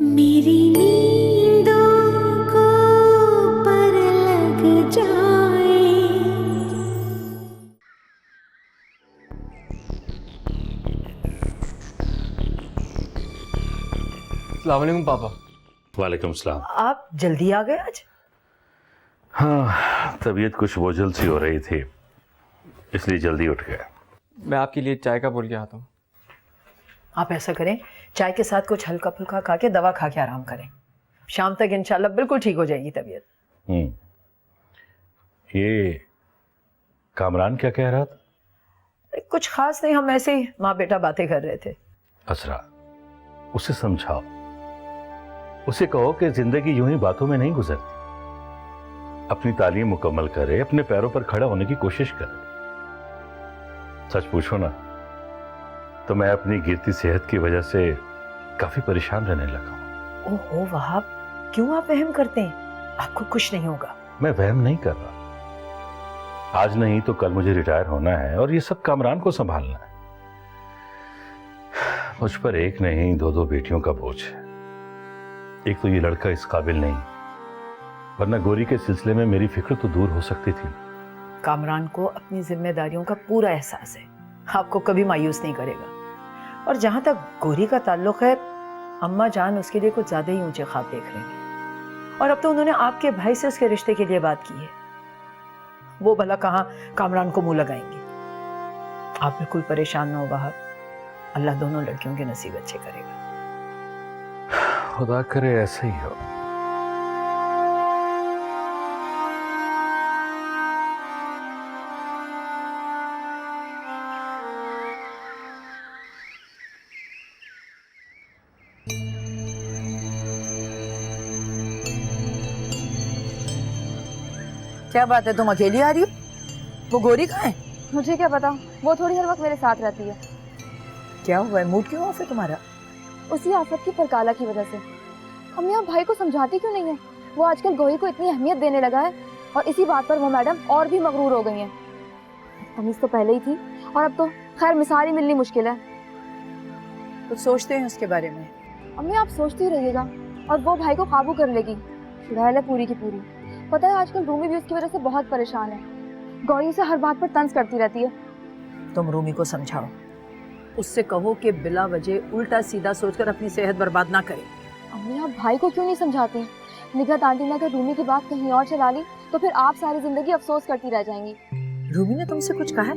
मेरी नींदों को पर लग जाए। अस्सलाम वालेकुम पापा। वालेकुम सलाम। आप जल्दी आ गए आज? हाँ, तबीयत कुछ बोझल सी हो रही थी, इसलिए जल्दी उठ गया। मैं आपके लिए चाय का बोल के आता हूँ। आप ऐसा करें, चाय के साथ कुछ हल्का फुल्का खा के दवा खा के आराम करें। शाम तक इंशाल्लाह बिल्कुल ठीक हो जाएगी तबीयत। ये कामरान क्या कह रहा था? कुछ खास नहीं, हम ऐसे ही माँ बेटा बातें कर रहे थे। असरा, उसे समझाओ, उसे कहो कि जिंदगी यूं ही बातों में नहीं गुजरती। अपनी तालीम मुकम्मल करे, अपने पैरों पर खड़ा होने की कोशिश करे। सच पूछो ना तो मैं अपनी गिरती सेहत की वजह से काफी परेशान रहने लगा हूं। ओहो वहाब, क्यों आप वहम करते हैं? आपको कुछ नहीं होगा। मैं वहम नहीं कर रहा। आज नहीं तो कल मुझे रिटायर होना है और ये सब कामरान को संभालना है। मुझ पर एक नहीं दो दो बेटियों का बोझ है। एक तो ये लड़का इस काबिल नहीं, वरना गोरी के सिलसिले में मेरी फिक्र तो दूर हो सकती थी। कामरान को अपनी जिम्मेदारियों का पूरा एहसास है, आपको कभी मायूस नहीं करेगा। और जहां तक गोरी का ताल्लुक है, अम्मा जान उसके लिए कुछ ज्यादा ही ऊंचे ख्वाब देख रहे हैं। और अब तो उन्होंने आपके भाई से उसके रिश्ते के लिए बात की है। वो भला कहां कामरान को मुंह लगाएंगे। आप बिल्कुल परेशान ना हो वहाब, अल्लाह दोनों लड़कियों के नसीब अच्छे करेगा। खुदा करे ऐसे ही हो। क्या बात है, तुम अकेली आ रही हो? वो गोरी कहाँ है? मुझे क्या पता, वो थोड़ी हर वक्त मेरे साथ रहती है। क्या हुआ है, मूड क्यों ऑफ है तुम्हारा? उसी आफत की परकाला की वजह से। अम्मी आप भाई को समझाती क्यों नहीं है? वो आजकल गोरी को इतनी अहमियत देने लगा है और इसी बात पर वो मैडम और भी मगरूर हो गई हैं। तमीज तो पहले ही थी और अब तो खैर मिसाल ही मिलनी मुश्किल है। कुछ सोचते हैं उसके बारे में? अम्मी आप सोचती रहिएगा और वो भाई को काबू कर लेगी। चुड़ैल है पूरी की पूरी। पता है आजकल रूमी भी उसकी वजह से बहुत परेशान है। गौरी से हर बात पर तंज करती रहती है। तुम रूमी को समझाओ, उससे कहो कि बिला वजह उल्टा सीधा सोचकर अपनी सेहत बर्बाद ना करे। अम्मी आप भाई को क्यों नहीं समझाती? निगहत आंटी ने अगर रूमी की बात कहीं और चला ली तो फिर आप सारी जिंदगी अफसोस करती रह जाएंगी। रूमी ने तुमसे कुछ कहा है?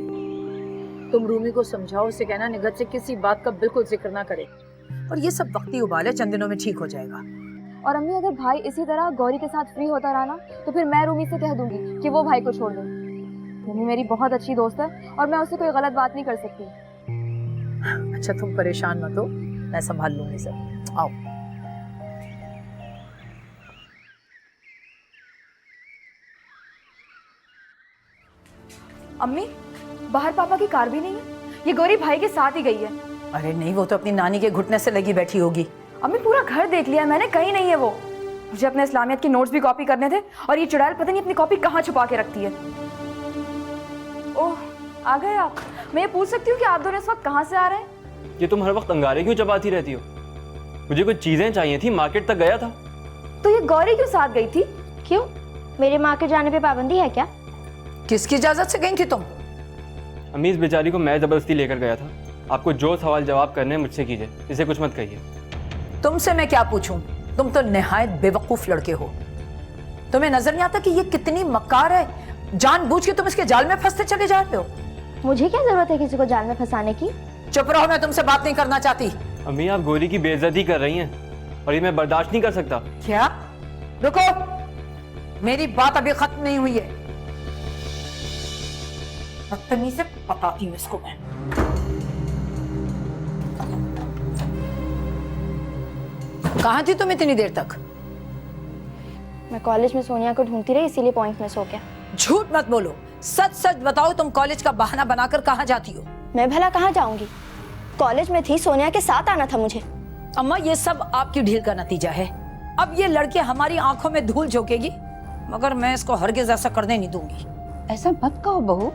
तुम रूमी को समझाओ, उसे कहना निगहत से किसी बात का बिल्कुल जिक्र ना करे। और ये सब वक्ती उबाल है, चंद दिनों में ठीक हो जाएगा। और अम्मी अगर भाई इसी तरह गौरी के साथ फ्री होता रहा ना तो फिर मैं रूमी से कह दूंगी कि वो भाई को छोड़ दे। रूमी मेरी बहुत अच्छी दोस्त है और मैं उससे कोई गलत बात नहीं कर सकती। अच्छा तुम परेशान मत हो, मैं संभाल लूंगी सब। आओ। अम्मी बाहर पापा की कार भी नहीं है, ये गौरी भाई के साथ ही गई है। अरे नहीं, वो तो अपनी नानी के घुटने से लगी बैठी होगी। अम्मी पूरा घर देख लिया मैंने, कहीं नहीं है वो। मुझे अपने इस्लामियत के नोट्स भी कॉपी करने थे और ये चुड़ैल पता नहीं अपनी कॉपी कहाँ छुपा के रखती है। ओह आ गए आप। मैं ये पूछ सकती हूँ कि आप दोनों इस वक्त कहाँ से आ रहे हैं? ये तुम हर वक्त अंगारे क्यों चबाती रहती हो? मुझे कुछ चीजें चाहिए थी, मार्केट तक गया था। तो ये गौरी क्यों साथ गई थी? क्यों, मेरे माँ के जाने पे पाबंदी है क्या? किसकी इजाजत से गई थी तुम? अम्मी इस बेचारी को मैं जबरदस्ती लेकर गया था। आपको जो सवाल जवाब करने हैं मुझसे कीजिए, इसे कुछ मत कहिए। तुमसे मैं क्या पूछूं? तुम तो निहायत बेवकूफ लड़के हो। तुम्हें नजर नहीं आता कि ये कितनी मक्कार है? जानबूझ के तुम इसके जाल में फंसते चले जा रहे हो। मुझे क्या जरूरत है किसी को जाल में फंसाने की? चुप रहो, मैं तुमसे बात नहीं करना चाहती। अम्मी आप गोरी की बेइज्जती कर रही हैं और ये मैं बर्दाश्त नहीं कर सकता। क्या? रुको, मेरी बात अभी खत्म नहीं हुई है। बदतमीजी से बताती हूँ इसको मैं। कहाँ थी तुम इतनी देर तक? मैं कॉलेज में सोनिया को ढूंढती रही, इसीलिए पॉइंट मिस हो गया। झूठ मत बोलो, सच सच बताओ, तुम कॉलेज का बहाना बनाकर कहाँ जाती हो? मैं भला कहाँ जाऊंगी, कॉलेज में थी, सोनिया के साथ आना था मुझे। अम्मा ये सब आपकी ढील का नतीजा है। अब ये लड़के हमारी आंखों में धूल झोंकेगी, मगर मैं इसको हरगिज ऐसा करने नहीं दूंगी। ऐसा मत कहो बहू,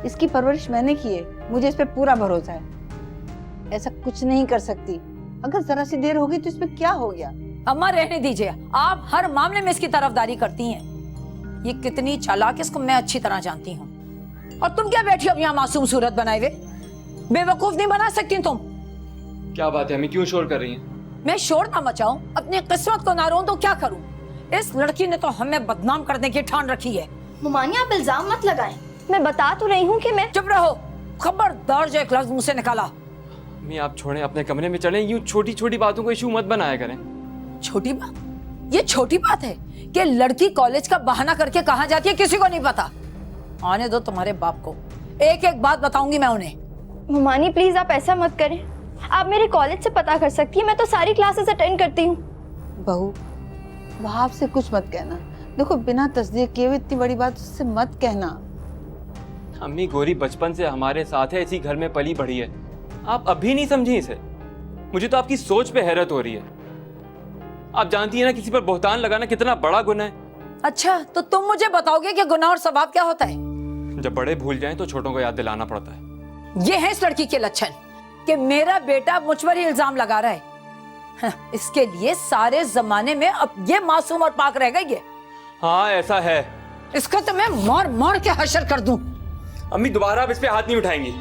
इसकी परवरिश मैंने की है, मुझे इस पे पूरा भरोसा है। ऐसा कुछ नहीं कर सकती। अगर जरा सी देर होगी तो इसमें क्या हो गया? अम्मा रहने दीजिए, आप हर मामले में इसकी तरफदारी करती हैं। ये कितनी चालाक, इसको मैं अच्छी तरह जानती हूँ। और तुम क्या बैठी हो अब यहाँ मासूम सूरत बनाए हुए? बेवकूफ नहीं बना सकती तुम। क्या बात है अम्मी, क्यों शोर कर रही हैं? मैं शोर ना मचाऊं, अपनी किस्मत को ना रोऊं तो क्या करूं? इस लड़की ने तो हमें बदनाम करने की ठान रखी है। ममानी आप इल्जाम मत लगाएं। मैं बता तो रही हूँ कि मैं। चुप रहो, खबरदार जो एक लफ्ज मुंह से निकाला। अम्मी आप छोड़ें, अपने कमरे में चलें। यूं छोटी छोटी बातों को इशू मत बनाया करें। छोटी बात? ये छोटी बात है कि लड़की कॉलेज का बहाना करके कहाँ जाती है किसी को नहीं पता। आने दो तुम्हारे बाप को, एक एक बात बताऊंगी मैं उन्हें। ममानी प्लीज आप ऐसा मत करें। आप मेरे कॉलेज से पता कर सकती हैं, मैं तो सारी क्लासेस अटेंड करती हूँ। बहू, वहाब से कुछ मत कहना। देखो, बिना तस्दीक किए हुए इतनी बड़ी बात उससे मत कहना। अम्मी गौरी बचपन से हमारे साथ है, इसी घर में पली बढ़ी है। आप अभी नहीं समझी इसे? मुझे तो आपकी सोच पे हैरत हो रही है। आप जानती हैं ना किसी पर बोहतान लगाना कितना बड़ा गुनाह है। अच्छा, तो तुम मुझे बताओगे कि गुनाह और सवाब क्या होता है? जब बड़े भूल जाएं तो छोटों को याद दिलाना पड़ता है। ये है इस लड़की के लक्षण कि मेरा बेटा मुझ पर ही इल्जाम लगा रहा है। इसके लिए सारे जमाने में अब ये मासूम और पाक रह गई है। हाँ ऐसा है। इसको तो मैं मार मार के हशर कर दूं। अम्मी दोबारा आप इस पे हाथ नहीं उठाएंगी।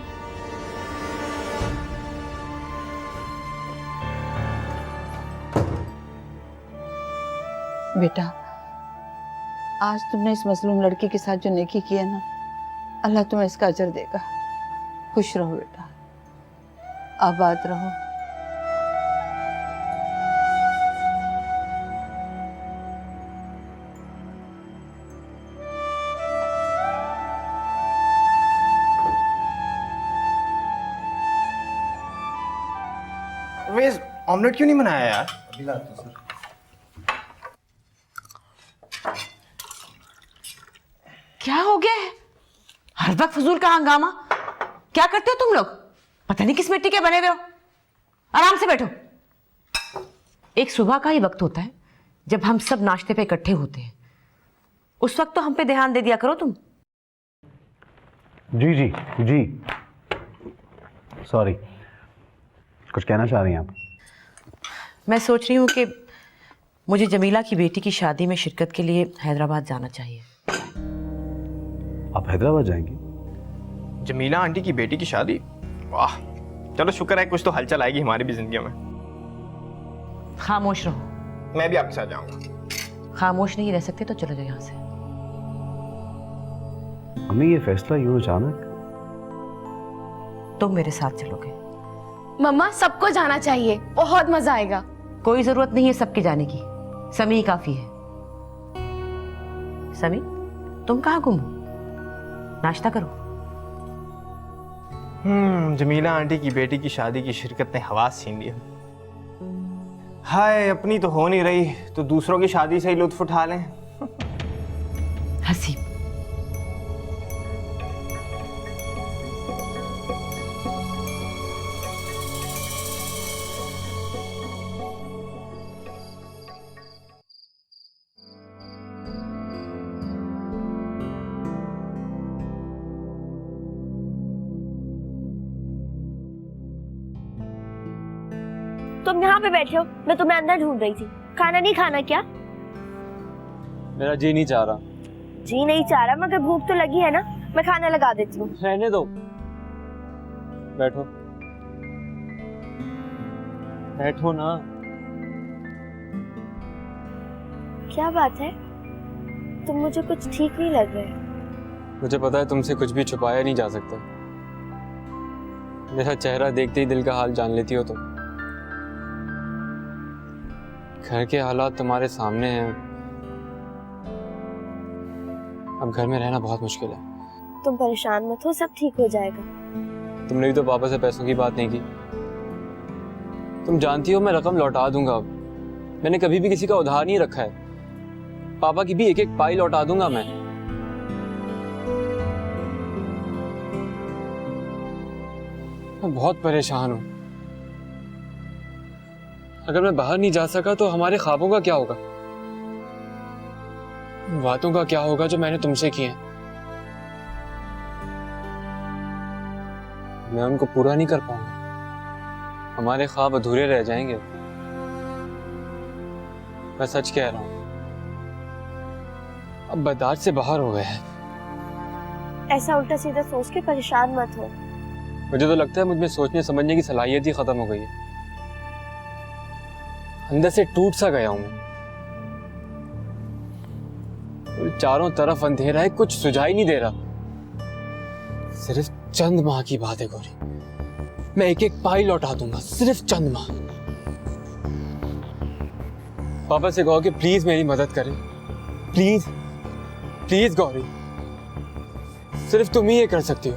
बेटा, आज तुमने इस मजलूम लड़की के साथ जो नेकी की है ना, अल्लाह तुम्हें इसका अजर देगा। खुश रहो बेटा, आबाद रहो। वेज ऑमलेट क्यों नहीं बनाया यार? क्या हो गया है? हर वक्त फजूल का हंगामा। क्या करते हो तुम लोग? पता नहीं किस मिट्टी के बने हुए हो। आराम से बैठो। एक सुबह का ही वक्त होता है जब हम सब नाश्ते पे इकट्ठे होते हैं। उस वक्त तो हम पे ध्यान दे दिया करो तुम। जी जी जी, सॉरी। कुछ कहना चाह रही हैं आप? मैं सोच रही हूँ कि मुझे जमीला की बेटी की शादी में शिरकत के लिए हैदराबाद जाना चाहिए। आप हैदराबाद जाएंगी? जमीला आंटी की बेटी की शादी? वाह, चलो शुक्र है कुछ तो हलचल आएगी हमारी भी जिंदगी में। खामोश रहो। मैं भी आपके साथ जाऊंगा। खामोश नहीं रह सकते तो चलो जाओ यहाँ से। अम्मी ये फैसला यूं अचानक? तुम मेरे साथ चलोगे? मम्मा सबको जाना चाहिए, बहुत मजा आएगा। कोई जरूरत नहीं है सबके जाने की, समी काफी है। समी, तुम कहाँ गुम हो? नाश्ता करो। जमीला आंटी की बेटी की शादी की शिरकत ने हवास छीन लिया। हाय, अपनी तो हो नहीं रही तो दूसरों की शादी से ही लुत्फ उठा लें। हसीब, तुम यहाँ पे बैठे हो, मैं तुम्हें अंदर ढूंढ रही थी। खाना नहीं खाना क्या? मेरा जी नहीं चाह रहा। जी नहीं चाह रहा मगर भूख तो लगी है ना, मैं खाना लगा देती हूँ। रहने दो, बैठो बैठो ना। क्या बात है, तुम मुझे कुछ ठीक नहीं लग रहे। मुझे पता है तुमसे कुछ भी छुपाया नहीं जा सकता। मेरा चेहरा देखते ही दिल का हाल जान लेती हो तुम। घर के हालात तुम्हारे सामने हैं। अब घर में रहना बहुत मुश्किल है। तुम परेशान मत हो, सब ठीक हो जाएगा। तुमने भी तो पापा से पैसों की बात नहीं की। तुम जानती हो मैं रकम लौटा दूंगा। अब मैंने कभी भी किसी का उधार नहीं रखा है। पापा की भी एक एक पाई लौटा दूंगा मैं। बहुत परेशान हूं। अगर मैं बाहर नहीं जा सका तो हमारे ख्वाबों का क्या होगा? बातों का क्या होगा जो मैंने तुमसे की हैं? मैं उनको पूरा नहीं कर पाऊंगा। हमारे ख्वाब अधूरे रह जाएंगे। मैं सच कह रहा हूँ, अब बर्दाश्त से बाहर हो गए हैं। ऐसा उल्टा सीधा सोच के परेशान मत हो। मुझे तो लगता है मुझ में सोचने समझने की सलाहियत ही खत्म हो गई है। अंदर से टूट सा गया हूं। चारों तरफ अंधेरा है, कुछ सुझाई नहीं दे रहा। सिर्फ चंद माह की बात है गौरी, मैं एक एक पाई लौटा दूंगा, सिर्फ चंद माह। पापा से कहो कि प्लीज मेरी मदद करें, प्लीज प्लीज गौरी, सिर्फ तुम ही ये कर सकती हो।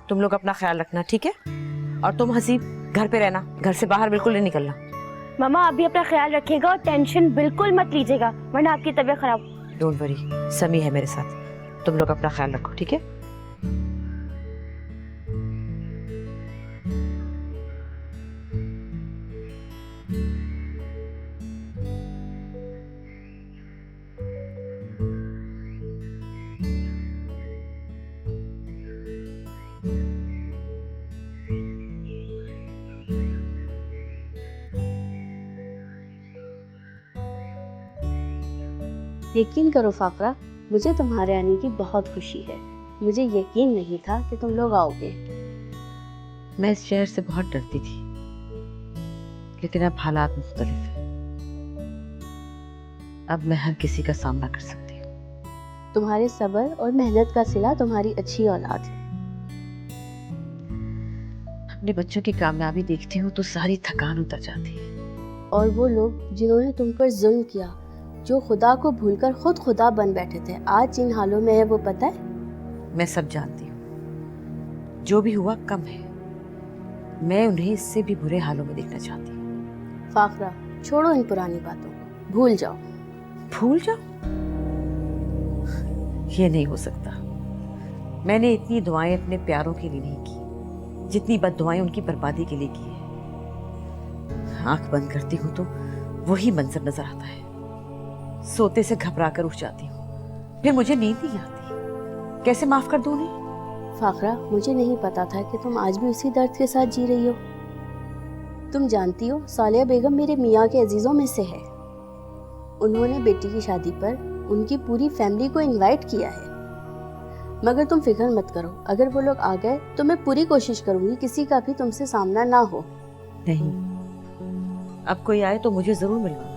तुम लोग अपना ख्याल रखना, ठीक है? और तुम हसीब घर पे रहना, घर से बाहर बिल्कुल नहीं निकलना। मामा आप भी अपना ख्याल रखिएगा और टेंशन बिल्कुल मत लीजिएगा वरना आपकी तबीयत खराब। डोंट वरी, समी है मेरे साथ, तुम लोग अपना ख्याल रखो, ठीक है? यकीन करो फाफरा, मुझे तुम्हारे आने की बहुत खुशी है। मुझे यकीन नहीं था कि तुम लोग आओगे। मैं इस शहर से बहुत डरती थी, लेकिन अब हालात मुख्तलिफ हैं। अब मैं हर किसी का सामना कर सकती हूँ। तुम्हारे सब्र और मेहनत का सिला तुम्हारी अच्छी औलाद है। अपने बच्चों की कामयाबी देखती हूँ तो सारी थकान उतर जाती है। और वो लोग जिन्होंने तुम पर जुल्म किया, जो खुदा को भूलकर खुद खुदा बन बैठे थे, आज जिन हालों में है वो पता है? मैं सब जानती हूँ, जो भी हुआ कम है। मैं उन्हें इससे भी बुरे हालों में देखना चाहती हूँ। फाखरा, छोड़ो इन पुरानी बातों को, भूल जाओ। भूल जाओ? ये नहीं हो सकता। मैंने इतनी दुआएं अपने प्यारों के लिए नहीं की जितनी बद्दुआएं उनकी बर्बादी के लिए की है। आंख बंद करती हूँ तो वही मंजर नजर आता है। सोते से घबरा कर उठ जाती हूँ, फिर मुझे नींद नहीं आती। कैसे माफ कर दूँ उन्हें? फाखरा, मुझे नहीं पता था कि तुम आज भी उसी दर्द के साथ जी रही हो। तुम जानती हो, सालिया बेगम मेरे मियाँ के अजीजों में से है। उन्होंने बेटी की शादी पर उनकी पूरी फैमिली को इनवाइट किया है। मगर तुम फिक्र मत करो, अगर वो लोग आ गए तो मैं पूरी कोशिश करूंगी किसी का भी तुमसे सामना ना हो। नहीं, अब कोई आए तो मुझे जरूर मिलवाना।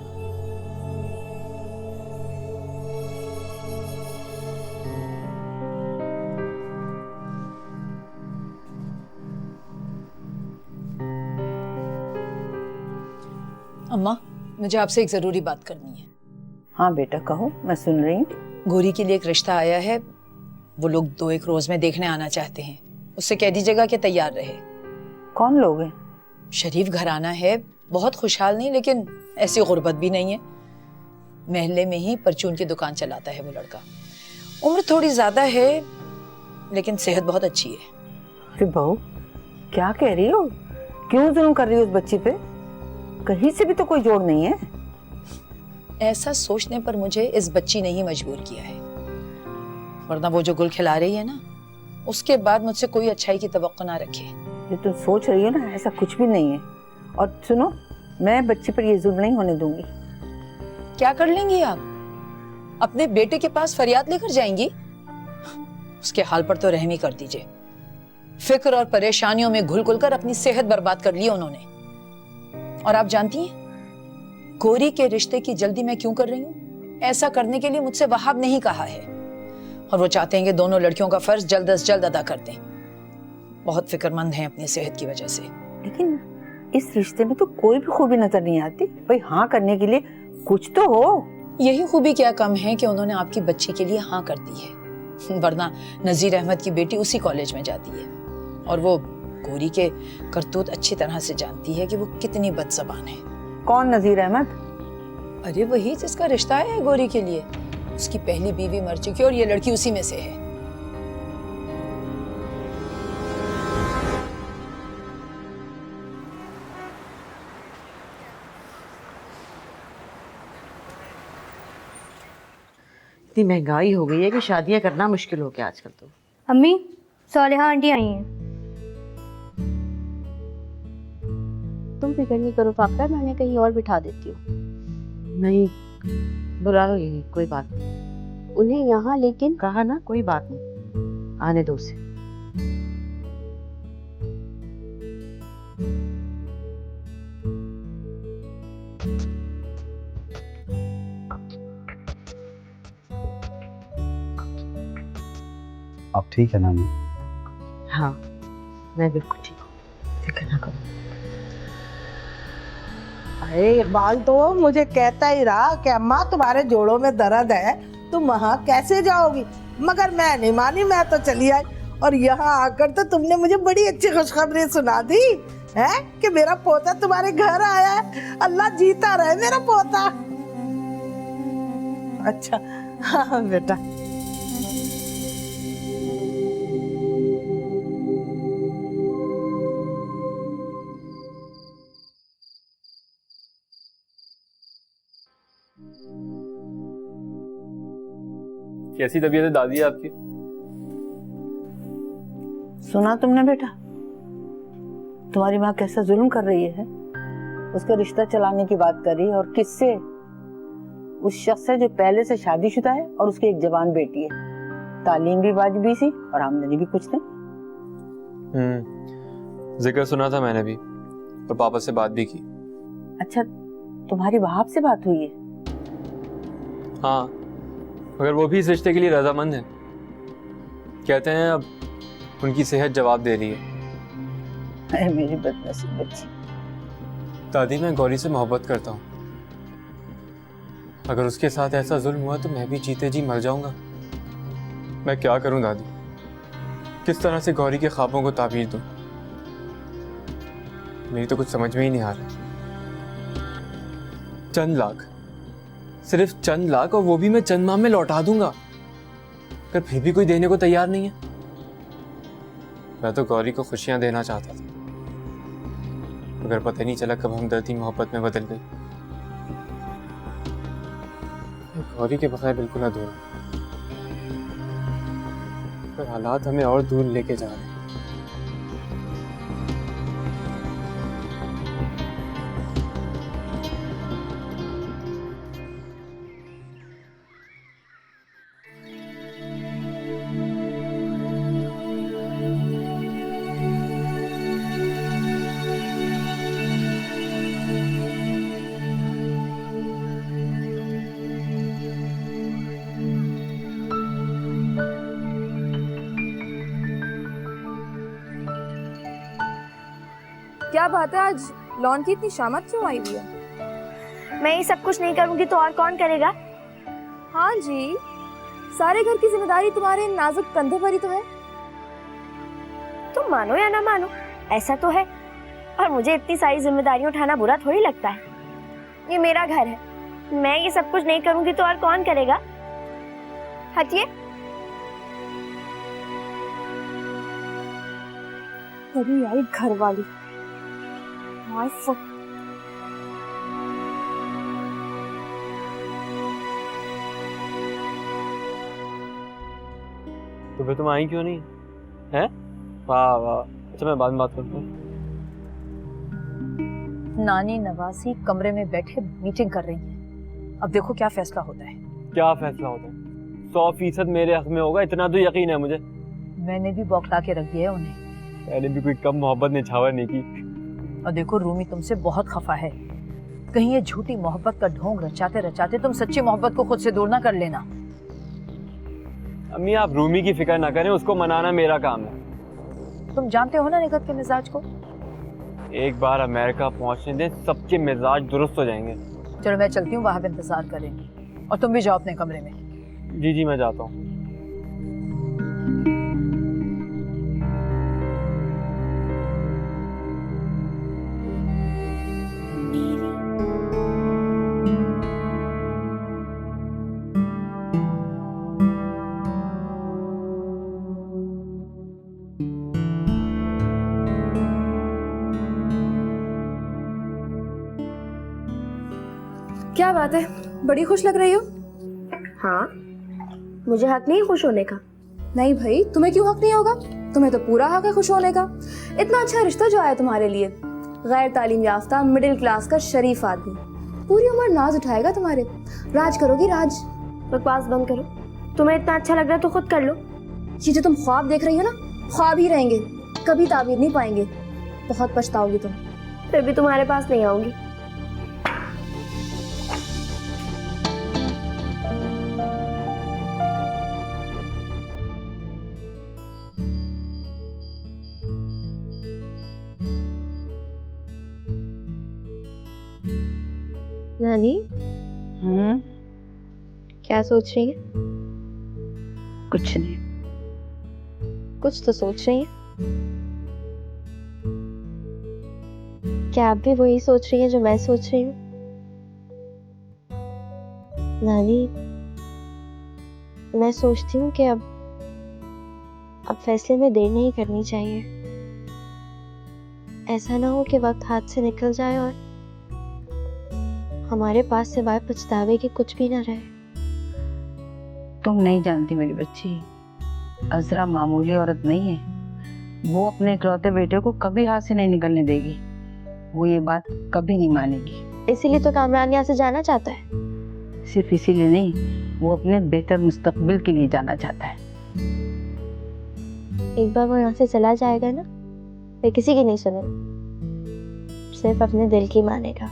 अम्मा, मुझे आपसे एक जरूरी बात करनी है। हाँ बेटा कहो, मैं सुन रही हूँ। गोरी के लिए एक रिश्ता आया है, वो लोग 2-1 रोज में देखने आना चाहते हैं। उससे कह दीजिएगा कि तैयार रहे। कौन लोग हैं? शरीफ घराना है, बहुत खुशहाल नहीं लेकिन ऐसी गुर्बत भी नहीं है। महल्ले में ही परचून की दुकान चलाता है वो लड़का। उम्र थोड़ी ज्यादा है लेकिन सेहत बहुत अच्छी है। अरे बहू, क्या कह रही हो? क्यों जुल्म कर रही हो उस बच्ची पे? कहीं से भी तो कोई जोड़ नहीं है। ऐसा सोचने पर मुझे इस बच्ची ने ही मजबूर किया है, वरना वो जो गुल खिला रही है ना, उसके बाद मुझसे कोई अच्छाई की तवक्को ना रखे। ये तुम सोच रही हो ना, ऐसा कुछ भी नहीं है। और सुनो, मैं बच्ची पर ये जुल्म नहीं होने दूंगी। क्या कर लेंगी आप? अपने बेटे के पास फरियाद लेकर जाएंगी? उसके हाल पर तो रहम ही कर दीजिए। फिक्र और परेशानियों में घुल घुल कर अपनी सेहत बर्बाद कर ली उन्होंने। और आप जानती हैं गोरी के रिश्ते की जल्दी मैं क्यों कर रही हूँ? ऐसा करने के लिए मुझसे वहाब नहीं कहा है, और वो चाहते हैं कि दोनों लड़कियों का फर्ज जल्द अज जल्द अदा कर दें। बहुत फिक्रमंद हैं अपनी सेहत की वजह से। लेकिन इस रिश्ते में तो कोई भी खूबी नजर नहीं आती। भाई हाँ करने के लिए कुछ तो हो। यही खूबी क्या कम है कि उन्होंने आपकी बच्ची के लिए हाँ कर दी है, वरना नजीर अहमद की बेटी उसी कॉलेज में जाती है और वो गोरी के करतूत अच्छी तरह से जानती है कि वो कितनी बदज़बान है। कौन नजीर अहमद? अरे वही जिसका रिश्ता है गोरी के लिए। उसकी पहली बीवी मर चुकी और ये लड़की उसी में से है। इतनी महंगाई हो गई है कि शादियां करना मुश्किल हो गया आजकल तो। अम्मी, सालिहा आंटी आई हैं। तुम फिक्र नहीं करो फाकरा, मैं उन्हें कहीं और बिठा देती हूँ। नहीं, बुला लो, यही कोई बात नहीं। उन्हें यहाँ लेकिन कहा ना, कोई बात नहीं, आने दो उसे। आप ठीक है नानी? हाँ, मैं बिल्कुल ठीक हूँ, फिक्र ना करो। अरे इकबाल तो मुझे कहता ही रहा कि अम्मा तुम्हारे जोड़ों में दर्द है, तुम वहाँ कैसे जाओगी, मगर मैं नहीं मानी, मैं तो चली आई। और यहाँ आकर तो तुमने मुझे बड़ी अच्छी खुशखबरी सुना दी है कि मेरा पोता तुम्हारे घर आया है। अल्लाह जीता रहे मेरा पोता। अच्छा हाँ बेटा। कैसी तबीयत है दादी आपकी? सुना तुमने बेटा, तुम्हारी माँ कैसा जुल्म कर रही है? उसका रिश्ता चलाने की बात कर रही है, और किससे? उस शख्स से जो पहले से शादीशुदा है और उसकी एक जवान बेटी है, तालीम भी वाजिबी सी और आमदनी भी कुछ नहीं। जिक्र सुना था मैंने भी, और पापा से बात भी की। अच्छा, तुम्हारी बाप से बात हुई है? हाँ, मगर वो भी इस रिश्ते के लिए रजामंद है। कहते हैं अब उनकी सेहत जवाब दे रही है। मेरी बदनसीब बच्ची। दादी, मैं गौरी से मोहब्बत करता हूँ। अगर उसके साथ ऐसा जुल्म हुआ तो मैं भी जीते जी मर जाऊंगा। मैं क्या करूं दादी? किस तरह से गौरी के ख्वाबों को ताबीर दूं? मेरी तो कुछ समझ में ही नहीं आ रहा। चंद लाख, सिर्फ चंद लाख, और वो भी मैं चंद माह में लौटा दूंगा। अगर फिर भी कोई देने को तैयार नहीं है। मैं तो गौरी को खुशियां देना चाहता था, मगर पता नहीं चला कब हमदर्दी मोहब्बत में बदल गई। गौरी के बगैर बिल्कुल अधूरा, पर हालात हमें और दूर लेके जा रहे हैं। क्या बात है, आज लॉन की इतनी शामत क्यों आई हुई है? मैं ये सब कुछ नहीं करूंगी तो और कौन करेगा? हाँ जी, सारे घर की जिम्मेदारी तुम्हारे नाजुक कंधों पर ही तो है। तुम मानो या ना मानो, ऐसा तो है। और मुझे इतनी सारी जिम्मेदारियां उठाना बुरा थोड़ी लगता है। ये मेरा घर है, मैं ये सब कुछ नहीं करूंगी तो और कौन करेगा? हटिए। कभी आई घर वाली। My foot. तो फिर तुम आई क्यों नहीं? हैं? वाह वाह। अच्छा, मैं बाद में बात करता हूँ। नानी नवासी कमरे में बैठे मीटिंग कर रही हैं। अब देखो क्या फैसला होता है। क्या फैसला होता है? 100% मेरे हक में होगा, इतना तो यकीन है मुझे। मैंने भी बौखला के रख दिया है उन्हें। मैंने भी कोई कम मोहब्बत निछावर नहीं की। और देखो, रूमी तुमसे बहुत खफा है। कहीं ये झूठी मोहब्बत का ढोंग रचाते रचाते तुम सच्ची मोहब्बत को खुद से दूर ना कर लेना। अम्मी, आप रूमी की फिक्र ना करें, उसको मनाना मेरा काम है। तुम जानते हो ना निगत के मिजाज को। एक बार अमेरिका पहुंचने दें, सबके मिजाज दुरुस्त हो जाएंगे। चलो मैं चलती हूँ, वहां पे इंतजार करेंगे। और तुम भी जाओ अपने कमरे में। जी जी, मैं जाता हूँ। क्या बात है, बड़ी खुश लग रही हो। हाँ, मुझे हक नहीं खुश होने का? नहीं भाई, तुम्हें क्यों हक नहीं होगा? तुम्हें तो पूरा हक है खुश होने का। इतना अच्छा रिश्ता जो आया तुम्हारे लिए, गैर तालीम याफ्ता मिडिल क्लास का शरीफ आदमी, पूरी उम्र नाज उठाएगा तुम्हारे, राज करोगी राज। बकवास बंद करो। तुम्हें इतना अच्छा लग रहा है तो खुद कर लो। ये जो तुम ख्वाब देख रही हो ना, ख्वाब ही रहेंगे, कभी ताबीर नहीं पाएंगे। बहुत पछताओगी तुम। फिर भी तुम्हारे पास नहीं आऊंगी। नानी, क्या सोच रही है? कुछ नहीं। कुछ तो सोच रही है। क्या आप भी वही सोच रही है जो मैं सोच रही हूँ? नानी, मैं सोचती हूँ कि अब फैसले में देर नहीं करनी चाहिए। ऐसा ना हो कि वक्त हाथ से निकल जाए और हमारे पास सिवाय पछतावे के कुछ भी ना रहे। तुम नहीं जानती मेरी बच्ची, अजरा मामूली औरत नहीं है। वो अपने इकलौते बेटे को कभी हाथ से नहीं निकलने देगी। वो ये बात कभी नहीं मानेगी। इसीलिए तो कामरान यहाँ से जाना चाहता है। सिर्फ इसीलिए नहीं, वो अपने बेहतर मुस्तकबिल के लिए जाना चाहता है। एक बार वो यहाँ से चला जाएगा ना, फिर किसी की नहीं सुनेगा, सिर्फ अपने दिल की मानेगा।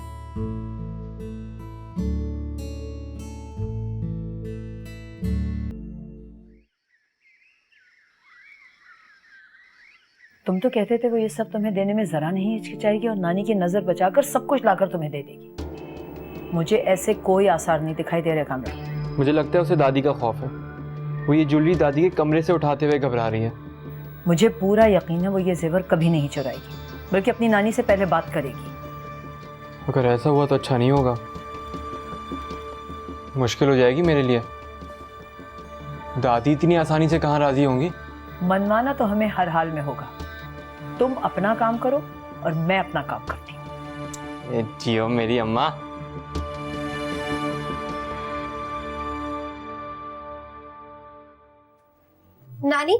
तुम तो कहते थे वो ये सब तुम्हें देने में जरा नहीं हिचकिचाएगी और नानी की नजर बचाकर सब कुछ लाकर तुम्हें दे देगी। मुझे ऐसे कोई आसार नहीं दिखाई दे रहे कामरान। मुझे लगता है उसे दादी का खौफ है। वो ये ज्वेलरी दादी के कमरे से उठाते हुए घबरा रही है। मुझे पूरा यकीन है वो ये जेवर कभी नहीं चुराएगी, बल्कि अपनी नानी से पहले बात करेगी। अगर ऐसा हुआ तो अच्छा नहीं होगा, मुश्किल हो जाएगी मेरे लिए। दादी इतनी आसानी से कहाँ राजी होंगी? मनमाना तो हमें हर हाल में होगा। तुम अपना काम करो और मैं अपना काम करती हूँ। जियो मेरी अम्मा। नानी,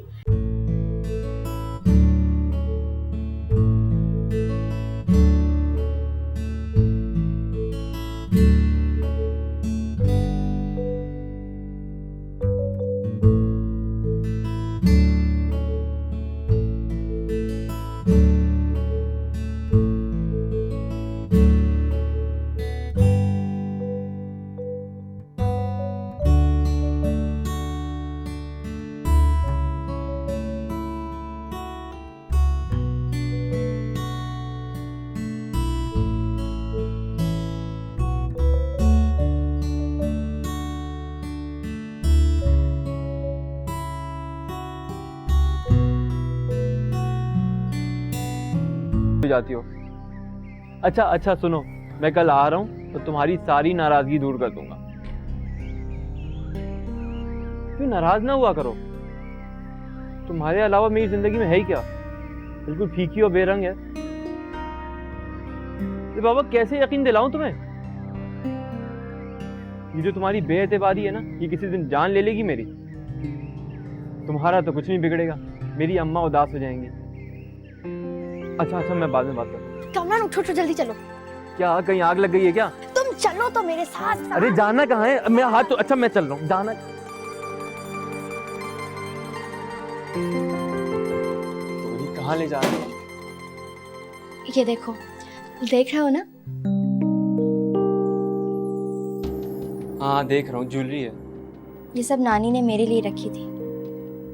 जाती हो। अच्छा अच्छा सुनो, मैं कल आ रहा हूँ तो तुम्हारी सारी नाराजगी दूर कर दूंगा। क्यों नाराज ना हुआ करो। तुम्हारे अलावा मेरी जिंदगी में है ही क्या? बिल्कुल फीकी और बेरंग है। तो बाबा कैसे यकीन दिलाऊं तुम्हें? ये जो तुम्हारी बेएतबारी है ना, ये किसी दिन जान ले लेगी मेरी। तुम्हारा तो कुछ नहीं बिगड़ेगा, मेरी अम्मा उदास हो जाएंगी। अच्छा अच्छा, मैं बाद में बात करूँ। कामरान उठो उठो, जल्दी चलो। क्या कहीं आग लग गई है क्या? तुम चलो तो मेरे साथ। अरे जाना कहाँ है? मैं हाथ तो अच्छा मैं चल रहा हूँ। जाना तो कहाँ ले जा रहे हो? ये देखो, देख रहे हो ना? हाँ देख रहा हूँ, ज्वेलरी है। ये सब नानी ने मेरे लिए रखी थी।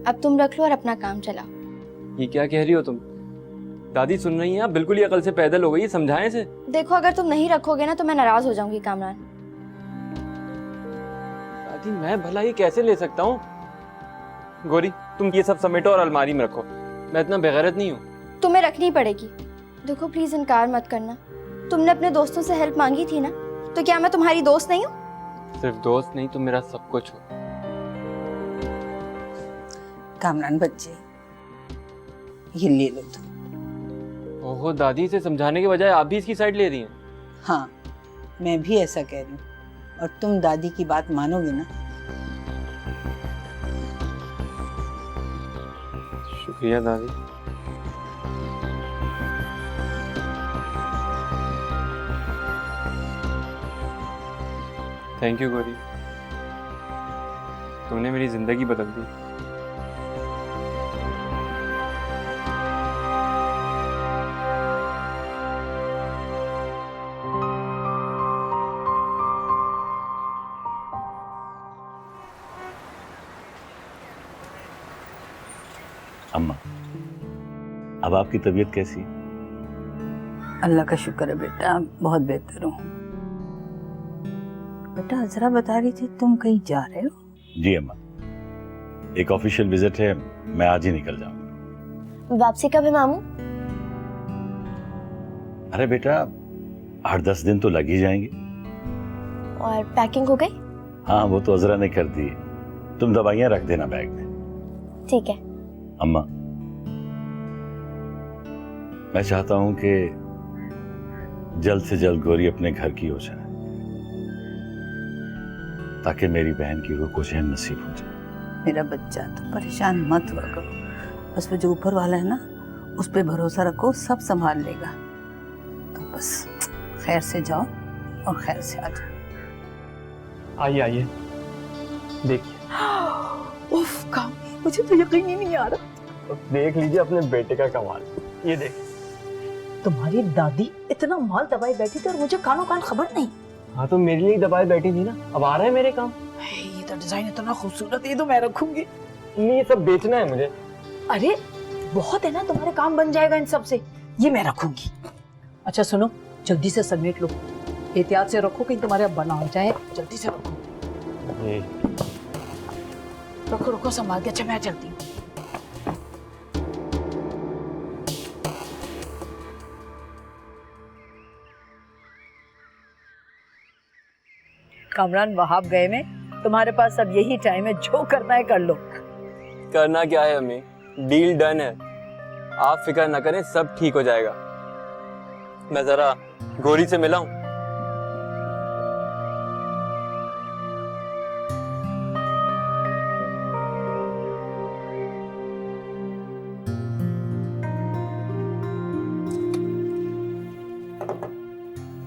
अब तुम रख लो और अपना काम चलाओ। ये क्या कह रही हो तुम? दादी सुन रही हैं? आप बिल्कुल ही अकल से पैदल हो गई, समझाएं इसे। देखो, अगर तुम नहीं रखोगे ना तो मैं नाराज हो जाऊंगी कामरान। दादी मैं भला ये कैसे ले सकता हूँ? गौरी तुम ये सब समेटो और अलमारी में रखो। मैं इतना बेगैरत नहीं हूँ। तुम्हें रखनी पड़ेगी। देखो प्लीज इनकार मत करना। तुमने अपने दोस्तों से हेल्प मांगी थी ना, तो क्या मैं तुम्हारी दोस्त नहीं हूँ? सिर्फ दोस्त नहीं, तुम मेरा सब कुछ हो। कामरान बच्चे, ये ले लो तुम। ओहो दादी, इसे समझाने के बजाय आप भी इसकी साइड ले रही हैं। हाँ, मैं भी ऐसा कह रही हूँ, और तुम दादी की बात मानोगे ना शुक्रिया दादी। थैंक यू गौरी, तुमने मेरी जिंदगी बदल दी। अम्मा, अब आपकी तबीयत कैसी है? अल्लाह का शुक्र है बेटा, बहुत बेहतर हूँ। बेटा अजरा बता रही थी तुम कहीं जा रहे हो? जी अम्मा, एक ऑफिशियल विजिट है, मैं आज ही निकल जाऊंगा। वापसी कब है मामू? अरे बेटा 8-10 दिन तो लग ही जाएंगे। और पैकिंग हो गई? हाँ वो तो अजरा ने कर दी है, तुम दवाइयाँ रख देना बैग में। ठीक है। अम्मा, मैं चाहता हूं कि जल्द से जल्द गौरी अपने घर की हो जाए, ताकि मेरी बहन की रूह को चैन नसीब हो जाए। मेरा बच्चा, तुम परेशान मत हुआ करो, बस पे जो ऊपर वाला है ना उस पे भरोसा रखो, सब संभाल लेगा। तुम बस खैर से जाओ और खैर से आ जाओ। आइए आइए, देखिए। उफ कामी, मुझे तो यकीन ही नहीं आ रहा। तो देख लीजिए अपने बेटे का कमाल। ये देख, तुम्हारी दादी इतना माल दबाए बैठी थी और मुझे कानों कान खबर नहीं। हाँ तो मेरे लिए दबाए बैठी थी ना, अब आ रहे हैं मेरे काम। ये तो डिजाइन इतना खूबसूरत है, ये तो मैं रखूंगी। ये सब बेचना है मुझे। अरे बहुत है ना, तुम्हारे काम बन जाएगा इन सब से, ये मैं रखूंगी। अच्छा सुनो, जल्दी से समेट लो, एहतियात से रखो कहीं तुम्हारे अब बना हो जाए। जल्दी से रखो, रखो रखो संभाल के। अच्छा मैं चलती हूँ। कामरान वहाब गए में तुम्हारे पास अब यही टाइम है, जो करना है कर लो। करना क्या है अम्मी, डील डन है, आप फिक्र ना करें, सब ठीक हो जाएगा। मैं जरा गौरी से मिला हूं।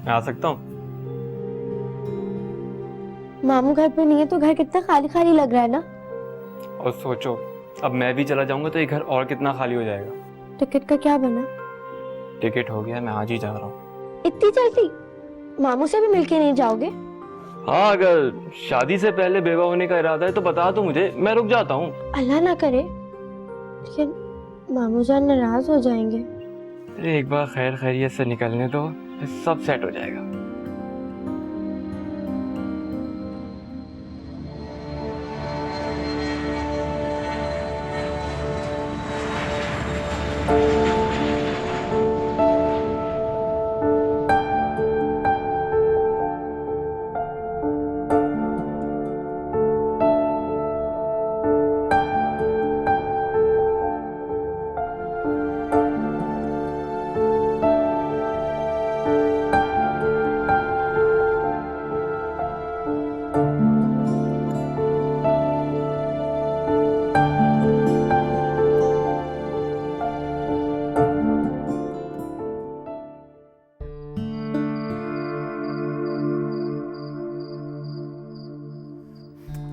मैं आ सकता हूँ? मामू घर पे नहीं है तो घर कितना खाली खाली लग रहा है ना। और सोचो, अब मैं भी चला जाऊंगा तो ये घर और कितना खाली हो जाएगा। टिकट का क्या बना? टिकट हो गया, मैं आज ही जा रहा हूँ। इतनी जल्दी? मामू से भी मिलके नहीं जाओगे? हाँ, अगर शादी से पहले बेवा होने का इरादा है तो बता दो मुझे, मैं रुक जाता हूँ। अल्लाह ना करे, लेकिन मामू जान नाराज हो जाएंगे। अरे एक बार खैर खैरियत से निकलने दो, फिर सब सेट हो जाएगा।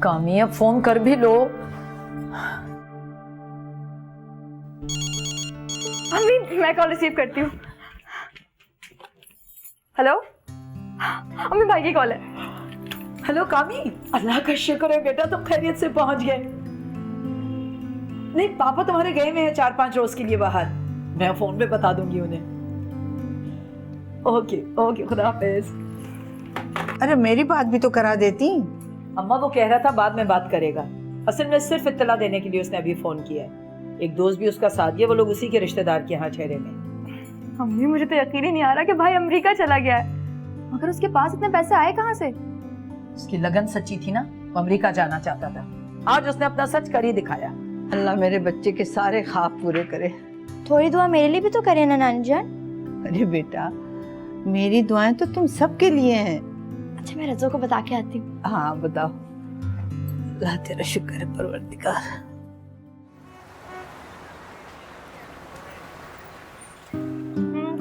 कामी अब फोन कर भी लो। अम्मी मैं कॉल रिसीव करती हूँ। हेलो अम्मी, भाई की कॉल है। हेलो कामी, अल्लाह का शुक्र है बेटा तुम खैरियत से पहुंच गए। नहीं पापा तुम्हारे गए हुए हैं 4-5 रोज के लिए बाहर, मैं फोन पे बता दूंगी उन्हें। ओके ओके, खुदा हाफिज। अरे मेरी बात भी तो करा देती। अम्मा वो कह रहा था बाद में बात करेगा, असल में सिर्फ इत्तला देने के लिए उसने अभी फोन किया है। एक दोस्त भी उसका साथ दिया, वो लोग उसी के रिश्तेदार के यहाँ ठहरे में। अम्मी मुझे तो यकीन ही नहीं आ रहा कि भाई अमेरिका चला गया है, मगर उसके पास इतने पैसे आए कहाँ से? उसकी लगन सच्ची थी ना, वो अमेरिका जाना चाहता था, आज उसने अपना सच कर ही दिखाया। अल्लाह मेरे बच्चे के सारे ख्वाब पूरे करे। थोड़ी दुआ मेरे लिए भी तो करे ना नानी जान। अरे बेटा, मेरी दुआएं तो तुम सबके लिए हैं। अच्छा मैं रज़ो को बता के आती हूँ। हाँ बताओ। अल्लाह तेरा शुक्र है परवरदिगार।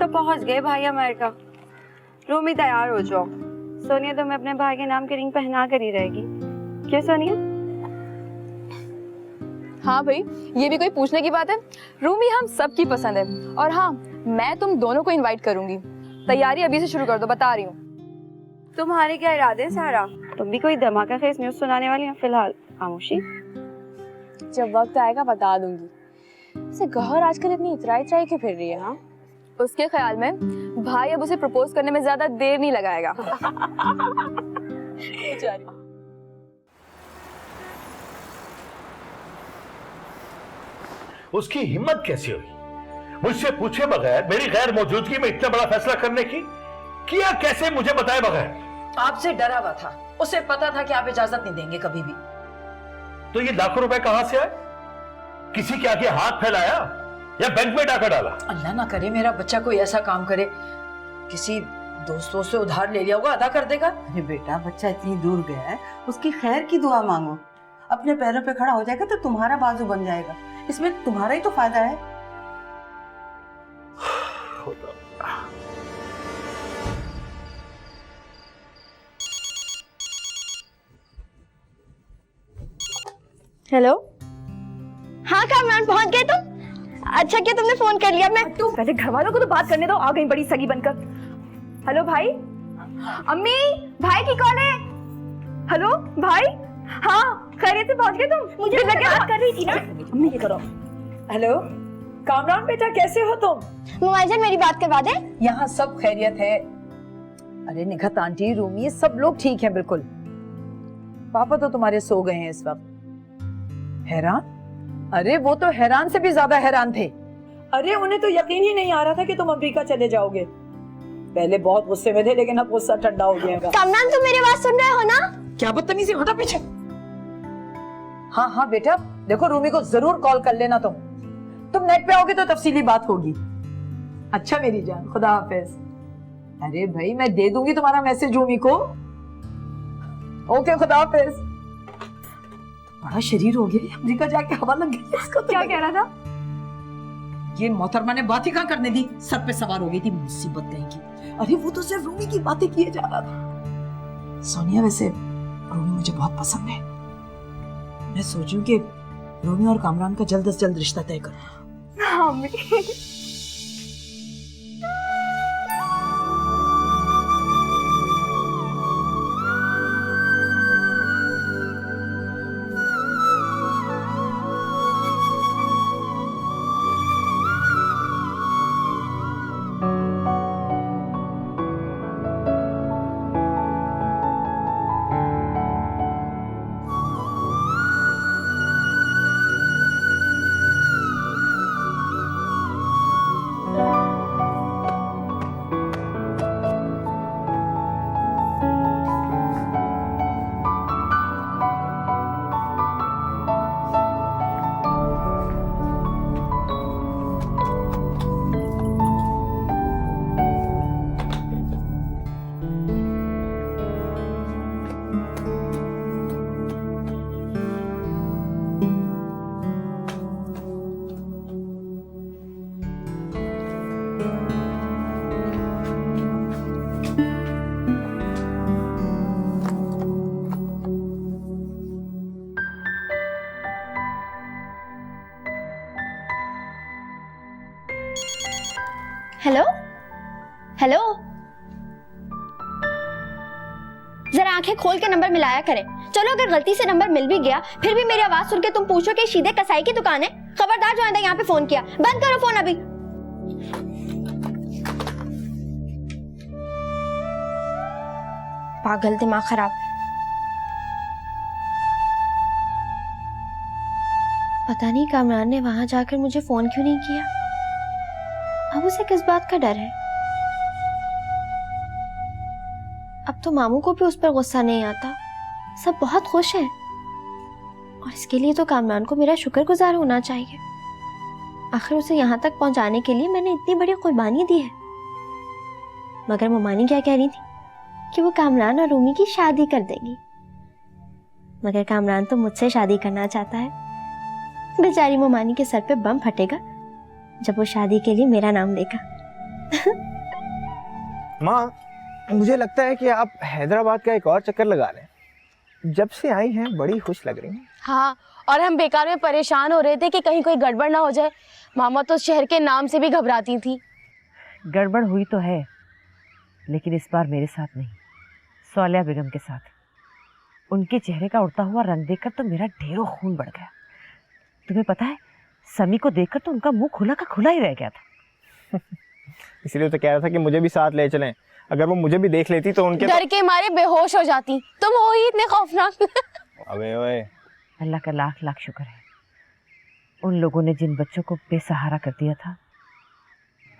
तो पहुंच गए भाई अमेरिका। रूमी तैयार हो जाओ। सोनिया तो मैं अपने भाई के नाम की रिंग पहना कर ही रहेगी। क्यों सोनिया? हाँ भाई, ये भी कोई पूछने की बात है? रूमी हम सबकी पसंद है। और हाँ, मैं तुम दोनों को इनवाइट करूंगी। तैयारी अभी से शुरू कर दो, बता रही हूँ। तुम्हारे क्या इरादे हैं सारा? तुम भी कोई धमाका खेज न्यूज सुनाने वाली हो? फिलहाल खामोशी। जब वक्त आएगा बता दूंगी। इसे गौहर आजकल इतनी इतराई के फिर रही है। हाँ, उसके ख्याल में भाई अब उसे प्रपोज करने में ज्यादा देर नहीं लगाएगा। उसकी हिम्मत कैसी हुई मुझसे पूछे बगैर मेरी गैर मौजूदगी में इतना बड़ा फैसला करने की? किया कैसे मुझे बताए बगैर? आपसे डरा हुआ था, उसे पता था कि आप इजाजत नहीं देंगे कभी भी। तो ये लाखों रुपए कहां से आए? किसी के आगे हाथ फैलाया या बैंक में डाका डाला? अल्लाह ना करे मेरा बच्चा कोई ऐसा काम करे, किसी दोस्तों से उधार ले लिया होगा, अदा कर देगा। अरे बेटा, बच्चा इतनी दूर गया है, उसकी खैर की दुआ मांगो। अपने पैरों पे खड़ा हो जाएगा तो तुम्हारा बाजू बन जाएगा। इसमें तुम्हारा ही तो फायदा है। हेलो, हाँ कामरान पहुंच गए तुम? अच्छा क्या तुमने फोन कर लिया? मैं पहले घर वालों को तो बात करने दो। आ गई बड़ी सगी बनकर। हेलो भाई। अम्मी, भाई की कॉल है। हेलो भाई। हाँ, खैरियत से पहुंच गए तुम? मुझे बात कर रही थी ना। अम्मी ये करो। हेलो कामरान बेटा, कैसे हो तुम? मुआवजा मेरी बात करवा दे। यहाँ सब खैरियत है। अरे निखत आंटी, रूमी, सब लोग ठीक हैं बिल्कुल। पापा तो तुम्हारे सो गए हैं इस वक्त। हैरान? अरे वो तो हैरान से भी ज्यादा हैरान थे। अरे उन्हें तो यकीन ही नहीं आ रहा था कि तुम अमेरिका चले जाओगे। पहले बहुत गुस्से में थे, लेकिन अब गुस्सा ठंडा हो गया। कामरान, तुम मेरी बात सुन रहे हो ना? क्या बदतमीजी, हटा पीछे। हाँ हाँ बेटा, देखो रूमी को जरूर कॉल कर लेना। तुम नेट पे आओगे तो तफसीली बात होगी। अच्छा मेरी जान, खुदा हाफिज। अरे भाई, मैं दे दूंगी तुम्हारा मैसेज रूमी को। ओके, खुदा हाफिज। बड़ा शरीर हो गया, अमेरिका जाके हवा लग गई इसको। क्या कह रहा था? ये मोहतरमा ने बात ही कहाँ करने दी, सर पे सवार हो गई थी मुसीबत कहीं की। अरे वो तो सिर्फ रूमी की बातें किए जा रहा था। सोनिया, वैसे रूमी मुझे बहुत पसंद है। मैं सोचूं कि रूमी और कामरान का जल्द से जल्द रिश्ता तय करूं। हाँ हेलो हेलो, जरा आंखें खोल के नंबर मिलाया करें। चलो अगर गलती से नंबर मिल भी गया, फिर भी मेरी आवाज सुन के तुम पूछो कि सीधे कसाई की दुकान है। खबरदार जो आंदा यहाँ पे फोन किया। बंद करो फोन अभी। पागल, दिमाग खराब। पता नहीं कामरान ने वहां जाकर मुझे फोन क्यों नहीं किया। अब उसे किस बात का डर है? अब तो मामू को भी उस पर गुस्सा नहीं आता, सब बहुत खुश हैं। और इसके लिए तो कामरान को मेरा शुक्रगुजार होना चाहिए। आखिर उसे यहाँ तक पहुँचाने के लिए मैंने इतनी बड़ी कुर्बानी दी है। मगर मोमानी क्या कह रही थी कि वो कामरान और रूमी की शादी कर देगी। मगर कामरान तो मुझसे शादी करना चाहता है। बेचारी मोमानी के सर पे बम फटेगा जब वो शादी के लिए मेरा नाम लेगा। माँ, मुझे लगता है कि आप हैदराबाद का एक और चक्कर लगा लें। जब से आई हैं बड़ी खुश लग रही हैं। हाँ, और हम बेकार में परेशान हो रहे थे कि कहीं कोई गड़बड़ ना हो जाए। मामा तो शहर के नाम से भी घबराती थी। गड़बड़ हुई तो है, लेकिन इस बार मेरे साथ नहीं, सालिया बेगम के साथ। उनके चेहरे का उड़ता हुआ रंग देखकर तो मेरा ढेरों खून बढ़ गया। तुम्हें पता है, समी को देखकर तो उनका मुंह खुला का खुला ही रह गया था। इसलिए तो कह रहा था कि मुझे भी साथ ले चलें। अगर वो मुझे भी देख लेती तो उनके डर के मारे बेहोश हो जाती। तुम हो ही इतने खौफनाक। अबे ओए, अल्लाह का लाख लाख शुक्र है, उन लोगों ने जिन बच्चों को बेसहारा कर दिया था,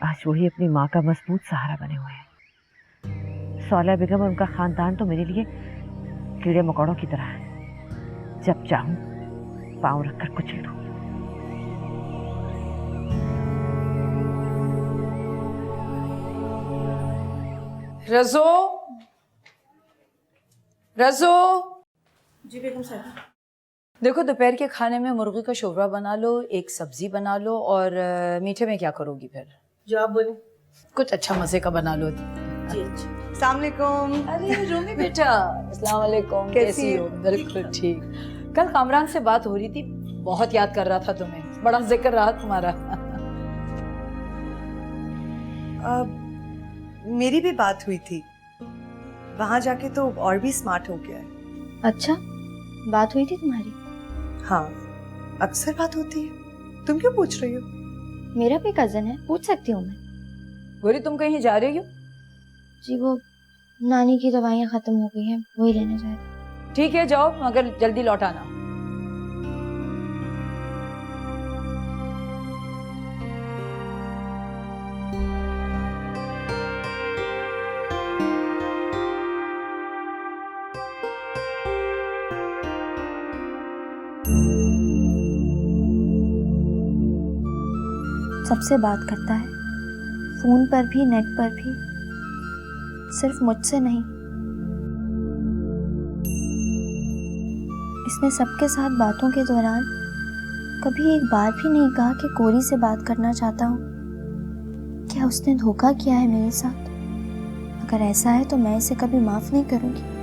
आज वही अपनी माँ का मजबूत सहारा बने हुए हैं। सालिया बेगम और उनका खानदान तो मेरे लिए कीड़े मकोड़ों की तरह है। जब चाहूं पाँव रखकर कुचल दूं। रजो, रजो। जी बेगम साहब। देखो, दोपहर के खाने में मुर्गी का शोरबा बना लो, एक सब्जी बना लो, और मीठे में क्या करोगी फिर? जो आप बोले। कुछ अच्छा मजे का बना लो। जी जी। अस्सलाम वालेकुम। अरे रूमी बेटा, अस्सलाम वालेकुम। कैसी हो? बिल्कुल ठीक। कल कामरान से बात हो रही थी, बहुत याद कर रहा था तुम्हें, बड़ा जिक्र रहा तुम्हारा। मेरी भी बात हुई थी, वहां जाके तो और भी स्मार्ट हो गया है। अच्छा, बात हुई थी तुम्हारी? हाँ, अक्सर बात होती है। तुम क्यों पूछ रही हो? मेरा भी कजन है, पूछ सकती हूँ मैं। गोरी, तुम कहीं जा रही हो? जी, वो नानी की दवाइयाँ खत्म हो गई हैं, वही लेने जा रही। ठीक है, जाओ, मगर जल्दी लौट आना। सबसे बात करता है, फोन पर भी, नेट पर भी, सिर्फ मुझसे नहीं। इसने सबके साथ बातों के दौरान कभी एक बार भी नहीं कहा कि कोरी से बात करना चाहता हूँ। क्या उसने धोखा किया है मेरे साथ? अगर ऐसा है तो मैं इसे कभी माफ नहीं करूँगी।